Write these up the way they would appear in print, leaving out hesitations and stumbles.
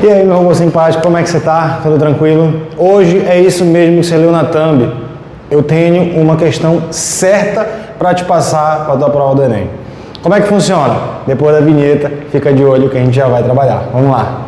E aí, meu robô simpático, como é que você tá? Tudo tranquilo? Hoje é isso mesmo que você leu na thumb. Eu tenho uma questão certa para te passar para a tua prova do Enem. Como é que funciona? Depois da vinheta, fica de olho que a gente já vai trabalhar. Vamos lá!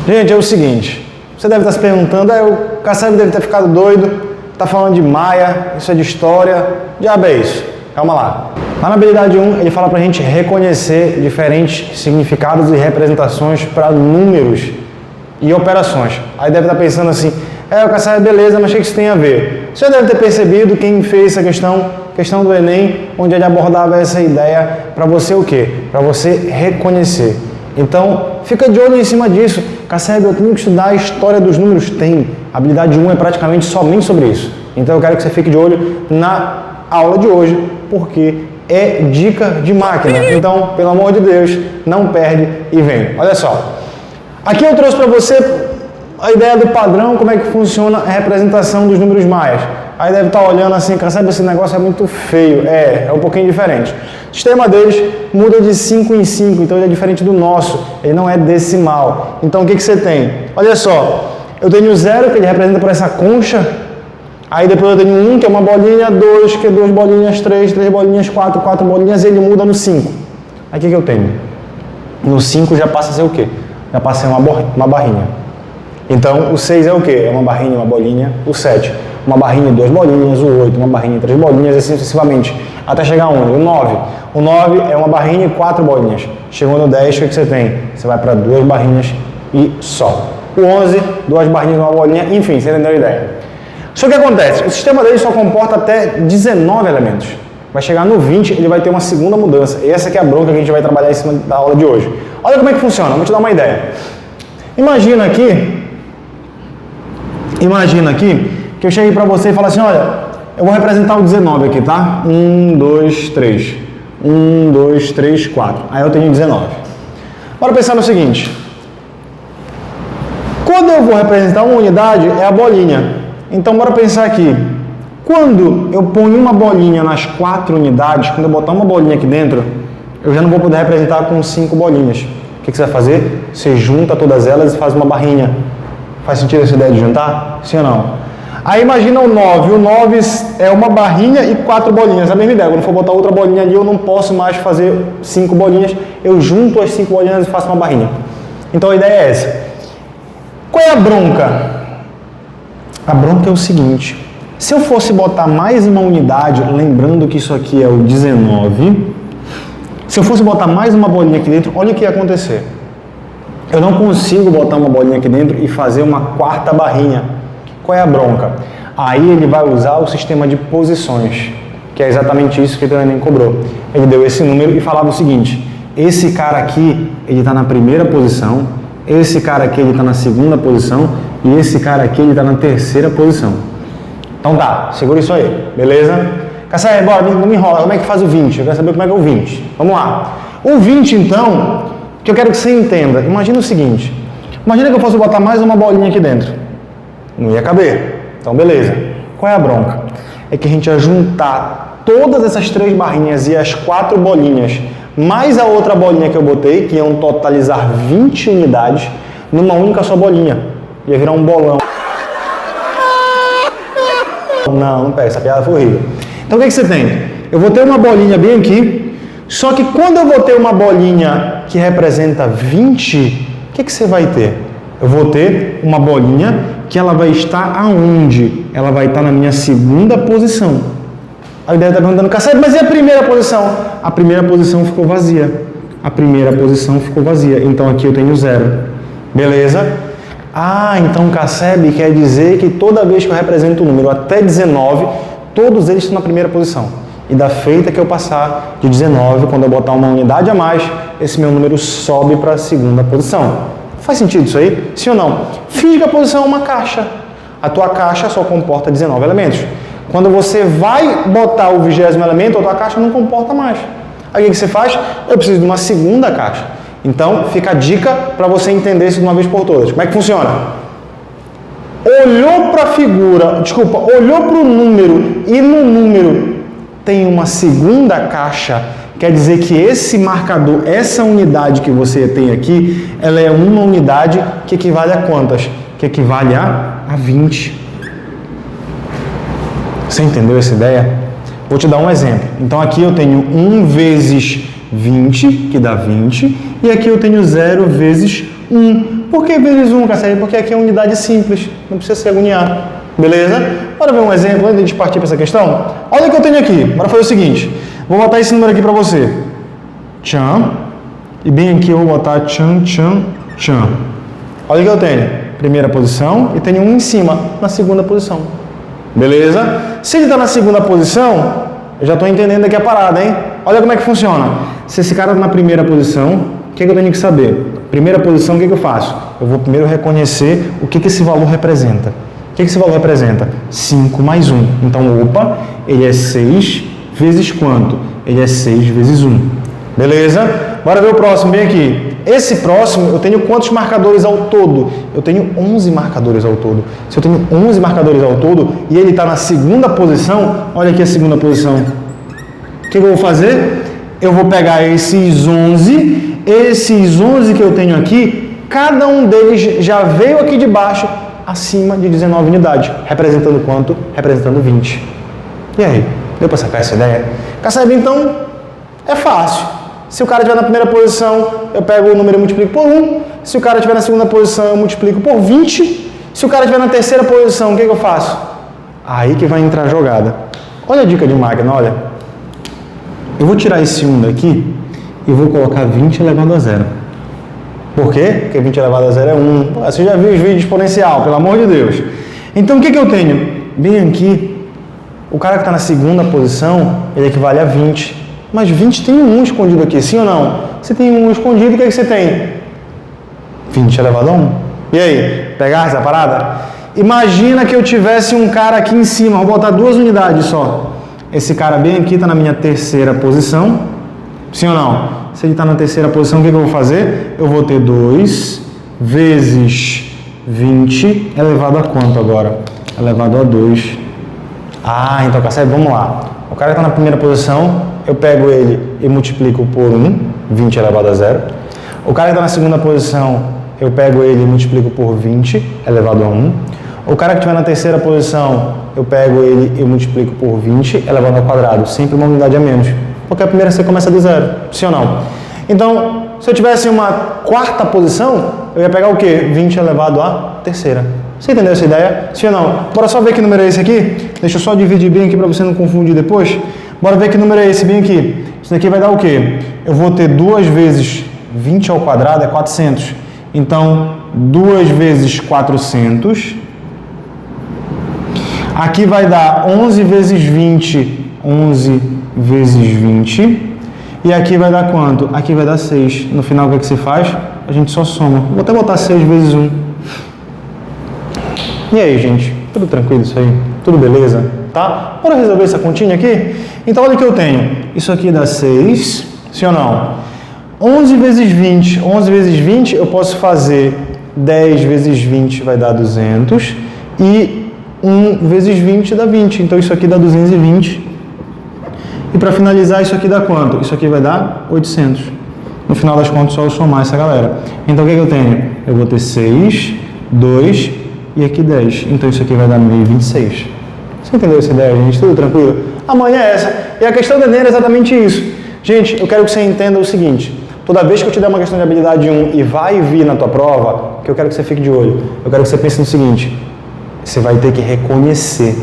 Gente, é o seguinte, você deve estar se perguntando, o Kassab deve ter ficado doido, tá falando de Maia, isso é de história, diabo é isso? Calma lá. Lá na habilidade 1, ele fala pra gente reconhecer diferentes significados e representações para números e operações. Aí deve estar pensando assim, o Kassab, beleza, mas o que isso tem a ver? Você deve ter percebido quem fez essa questão do Enem, onde ele abordava essa ideia para você o quê? Para você reconhecer. Então, fica de olho em cima disso. Kassab, eu tenho que estudar a história dos números? Tem. A habilidade 1 é praticamente somente sobre isso. Então, eu quero que você fique de olho na aula de hoje, porque é dica de máquina. Então, pelo amor de Deus, não perde e vem. Olha só. Aqui eu trouxe para você a ideia do padrão, como é que funciona a representação dos números maias. Aí deve estar olhando assim, Kassab, esse negócio é muito feio. É um pouquinho diferente. O sistema deles muda de 5 em 5, então ele é diferente do nosso. Ele não é decimal. Então o que você tem? Olha só, eu tenho o 0, que ele representa por essa concha. Aí depois eu tenho 1, que é uma bolinha, 2, que é 2 bolinhas, 3 bolinhas, 4 bolinhas, e ele muda no 5. Aí o que eu tenho? No 5 já passa a ser o quê? Já passa a ser uma barrinha. Então o 6 é o quê? É uma barrinha, uma bolinha. O 7, uma barrinha e 2 bolinhas. O 8, uma barrinha e 3 bolinhas, assim sucessivamente. Até chegar onde? O 9. O 9 é uma barrinha e 4 bolinhas. Chegou no 10, o que você tem? Você vai para 2 barrinhas e só. O 11, 2 barrinhas e uma bolinha. Enfim, você entendeu a ideia. Só que o que acontece? O sistema dele só comporta até 19 elementos. Vai chegar no 20, ele vai ter uma segunda mudança. E essa que é a bronca que a gente vai trabalhar em cima da aula de hoje. Olha como é que funciona, vou te dar uma ideia. Imagina aqui que eu cheguei para você e falo assim, olha, eu vou representar o 19 aqui, tá? 1, 2, 3. 1, 2, 3, 4. Aí eu tenho 19. Bora pensar no seguinte. Quando eu vou representar uma unidade, é a bolinha. Então, bora pensar aqui. Quando eu ponho uma bolinha nas 4 unidades, quando eu botar uma bolinha aqui dentro, eu já não vou poder representar com 5 bolinhas. O que você vai fazer? Você junta todas elas e faz uma barrinha. Faz sentido essa ideia de juntar? Sim ou não? Aí imagina o 9. O 9 é uma barrinha e 4 bolinhas. A mesma ideia. Quando for botar outra bolinha ali, eu não posso mais fazer 5 bolinhas. Eu junto as 5 bolinhas e faço uma barrinha. Então a ideia é essa. Qual é a bronca? A bronca é o seguinte. Se eu fosse botar mais uma unidade, lembrando que isso aqui é o 19, se eu fosse botar mais uma bolinha aqui dentro, olha o que ia acontecer. Eu não consigo botar uma bolinha aqui dentro e fazer uma 4ª barrinha. Qual é a bronca? Aí ele vai usar o sistema de posições, que é exatamente isso que o Enem cobrou. Ele deu esse número e falava o seguinte, esse cara aqui, ele está na primeira posição, esse cara aqui, ele está na segunda posição, e esse cara aqui, ele está na terceira posição. Então tá, segura isso aí, beleza? Kassab, bora, não me enrola, como é que faz o 20? Eu quero saber como é que é o 20. Vamos lá. O 20, então, que eu quero que você entenda, imagina o seguinte, imagina que eu fosse botar mais uma bolinha aqui dentro. Não ia caber. Então, beleza. Qual é a bronca? É que a gente ia juntar todas essas 3 barrinhas e as 4 bolinhas, mais a outra bolinha que eu botei, que iam totalizar 20 unidades, numa única só bolinha. Ia virar um bolão. Não pega, essa piada foi horrível. Então, o que você tem? Eu vou ter uma bolinha bem aqui, só que quando eu vou ter uma bolinha que representa 20, o que você vai ter? Eu vou ter uma bolinha que ela vai estar aonde? Ela vai estar na minha segunda posição. A ideia está perguntando, Kassab, mas e a primeira posição? A primeira posição ficou vazia. A primeira posição ficou vazia. Então aqui eu tenho 0. Beleza? Ah, então Kassab quer dizer que toda vez que eu represento o número até 19, todos eles estão na primeira posição. E da feita que eu passar de 19, quando eu botar uma unidade a mais, esse meu número sobe para a segunda posição. Faz sentido isso aí? Sim ou não? Finge que a posição é uma caixa. A tua caixa só comporta 19 elementos. Quando você vai botar o 20º elemento, a tua caixa não comporta mais. Aí o que você faz? Eu preciso de uma segunda caixa. Então, fica a dica para você entender isso de uma vez por todas. Como é que funciona? Olhou para a figura, olhou para o número e no número tem uma segunda caixa, quer dizer que esse marcador, essa unidade que você tem aqui, ela é uma unidade que equivale a quantas? Que equivale a 20. Você entendeu essa ideia? Vou te dar um exemplo. Então aqui eu tenho 1 vezes 20, que dá 20, e aqui eu tenho 0 vezes 1. Por que vezes 1, Cassio? Porque aqui é unidade simples, não precisa se agoniar. Beleza? Bora ver um exemplo antes de partir para essa questão? Olha o que eu tenho aqui. Bora fazer o seguinte. Vou botar esse número aqui para você. Tchan. E bem aqui eu vou botar tchan, tchan, tchan. Olha o que eu tenho. Primeira posição e tenho 1 em cima, na segunda posição. Beleza? Se ele está na segunda posição, eu já estou entendendo aqui a parada, hein? Olha como é que funciona. Se esse cara está na primeira posição, o que eu tenho que saber? Primeira posição, o que eu faço? Eu vou primeiro reconhecer o que esse valor representa. O que esse valor representa? 5 mais 1. Então, opa, ele é 6 vezes quanto? Ele é 6 vezes 1. Beleza? Bora ver o próximo, bem aqui. Esse próximo, eu tenho quantos marcadores ao todo? Eu tenho 11 marcadores ao todo. Se eu tenho 11 marcadores ao todo e ele está na segunda posição, olha aqui a segunda posição. O que eu vou fazer? Eu vou pegar esses 11 que eu tenho aqui, cada um deles já veio aqui de baixo acima de 19 unidades. Representando quanto? Representando 20. E aí? Deu para sacar essa ideia? Cassab, então, é fácil. Se o cara estiver na primeira posição, eu pego o número e multiplico por 1. Se o cara estiver na segunda posição, eu multiplico por 20. Se o cara estiver na terceira posição, o que eu faço? Aí que vai entrar a jogada. Olha a dica de máquina, olha. Eu vou tirar esse 1 daqui e vou colocar 20 elevado a 0. Por quê? Porque 20 elevado a 0 é 1. Pô, você já viu os vídeos exponencial, pelo amor de Deus. Então, o que eu tenho? Bem aqui, o cara que está na segunda posição, ele equivale a 20. Mas 20 tem um 1 escondido aqui, sim ou não? Você tem um 1 escondido, o que você tem? 20 elevado a 1. E aí? Pegar essa parada? Imagina que eu tivesse um cara aqui em cima, vou botar 2 unidades só. Esse cara bem aqui está na minha terceira posição, sim ou não? Se ele está na terceira posição, o que eu vou fazer? Eu vou ter 2 vezes 20 elevado a quanto agora? Elevado a 2. Ah, então, Cassab, vamos lá. O cara que está na primeira posição, eu pego ele e multiplico por 1, 20 elevado a 0. O cara que está na segunda posição, eu pego ele e multiplico por 20 elevado a 1. O cara que estiver na terceira posição, eu pego ele e multiplico por 20 elevado ao quadrado. Sempre uma unidade a menos. Porque a primeira você começa do 0, sim ou não? Então, se eu tivesse uma quarta posição, eu ia pegar o quê? 20 elevado à terceira. Você entendeu essa ideia? Sim ou não? Bora só ver que número é esse aqui? Deixa eu só dividir bem aqui para você não confundir depois. Bora ver que número é esse bem aqui. Isso daqui vai dar o quê? Eu vou ter 2 vezes 20 ao quadrado é 400. Então, 2 vezes 400. Aqui vai dar 11 vezes 20. 11 vezes 20. E aqui vai dar quanto? Aqui vai dar 6. No final, o que é que você faz? A gente só soma. Vou até botar 6 vezes 1. E aí, gente? Tudo tranquilo isso aí? Tudo beleza? Tá? Bora resolver essa continha aqui? Então, olha o que eu tenho. Isso aqui dá 6. Sim ou não? 11 vezes 20. 11 vezes 20, eu posso fazer 10 vezes 20 vai dar 200. E 1 vezes 20 dá 20. Então, isso aqui dá 220. E para finalizar, isso aqui dá quanto? Isso aqui vai dar 800. No final das contas, só eu somar essa galera. Então, o que eu tenho? Eu vou ter 6, 2 e aqui 10. Então, isso aqui vai dar 1026. Você entendeu essa ideia, gente? Tudo tranquilo? Amanhã é essa. E a questão do Enem é exatamente isso. Gente, eu quero que você entenda o seguinte. Toda vez que eu te der uma questão de habilidade 1 e vai vir na tua prova, que eu quero que você fique de olho. Eu quero que você pense no seguinte. Você vai ter que reconhecer.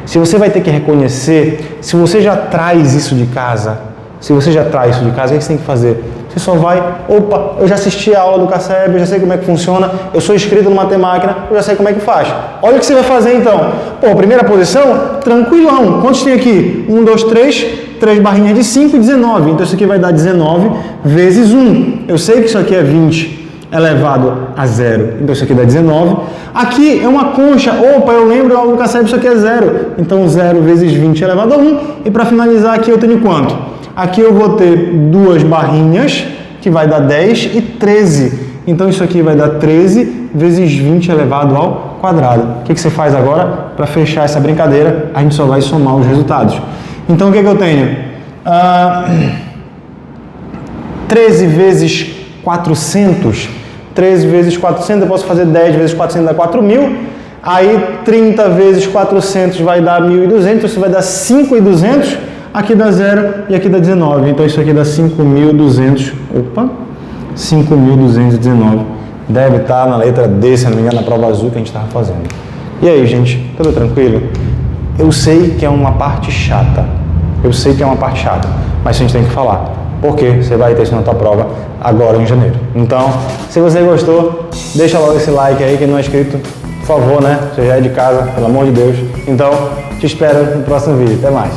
Se você vai ter que reconhecer, se você já traz isso de casa, o que você tem que fazer? Você só vai, opa, eu já assisti a aula do Cassab, eu já sei como é que funciona, eu sou inscrito numa máquina, eu já sei como é que faz. Olha o que você vai fazer então. Pô, primeira posição, tranquilão. Quantos tem aqui? 1, 2, 3, 3 barrinhas de 5 e 19. Então isso aqui vai dar 19 vezes 1. Eu sei que isso aqui é 20 elevado a 0. Então isso aqui dá 19. Aqui é uma concha. Opa, eu lembro algo do Cassab, isso aqui é 0. Então 0 vezes 20 elevado a 1. E para finalizar aqui eu tenho quanto? Aqui eu vou ter 2 barrinhas, que vai dar 10 e 13. Então isso aqui vai dar 13 vezes 20 elevado ao quadrado. O que você faz agora? Para fechar essa brincadeira, a gente só vai somar os resultados. Então o que eu tenho? 13 vezes 400. 13 vezes 400, eu posso fazer 10 vezes 400 dá 4.000. Aí 30 vezes 400 vai dar 1.200, isso vai dar 5.200. Aqui dá 0 e aqui dá 19. Então isso aqui dá 5.200. Opa! 5.219. Deve estar na letra D, se não me engano, na prova azul que a gente estava fazendo. E aí, gente? Tudo tranquilo? Eu sei que é uma parte chata. Mas a gente tem que falar. Porque você vai ter isso na tua prova agora em janeiro. Então, se você gostou, deixa logo esse like aí, quem não é inscrito, por favor, né? Você já é de casa, pelo amor de Deus. Então, te espero no próximo vídeo. Até mais.